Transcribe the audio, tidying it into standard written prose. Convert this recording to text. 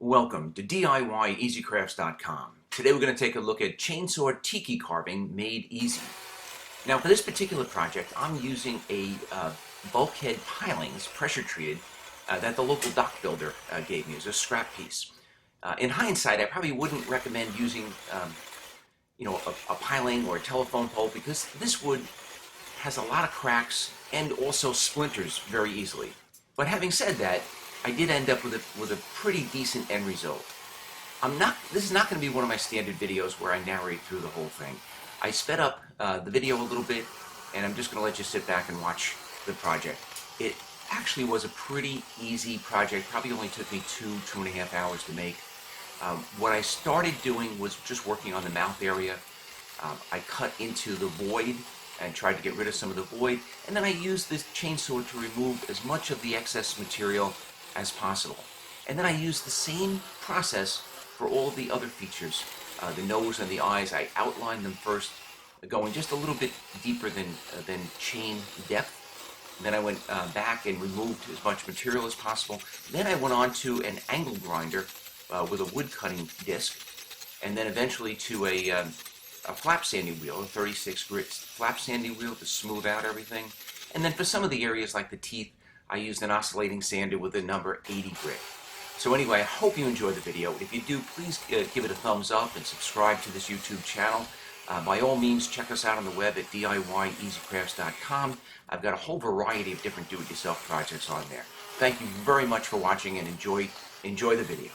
Welcome to DIYEasyCrafts.com. Today we're going to take a look at chainsaw tiki carving made easy. Now for this particular project I'm using a bulkhead pilings, pressure treated, that the local dock builder gave me as a scrap piece. In hindsight I probably wouldn't recommend using a piling or a telephone pole because this wood has a lot of cracks and also splinters very easily. But having said that, I did end up with a pretty decent end result. This is not going to be one of my standard videos where I narrate through the whole thing. I sped up the video a little bit, and I'm just going to let you sit back and watch the project. It actually was a pretty easy project. Probably only took me 2.5 hours to make. What I started doing was just working on the mouth area. I cut into the void and tried to get rid of some of the void, and then I used this chainsaw to remove as much of the excess material as possible. And then I used the same process for all of the other features. The nose and the eyes, I outlined them first, going just a little bit deeper than chain depth. And then I went back and removed as much material as possible. Then I went on to an angle grinder with a wood cutting disc, and then eventually to a flap sanding wheel, a 36 grit flap sanding wheel to smooth out everything. And then for some of the areas like the teeth, I used an oscillating sander with a number 80 grit. So anyway, I hope you enjoyed the video. If you do, please give it a thumbs up and subscribe to this YouTube channel. By all means, check us out on the web at DIYEasyCrafts.com. I've got a whole variety of different do-it-yourself projects on there. Thank you very much for watching and enjoy the video.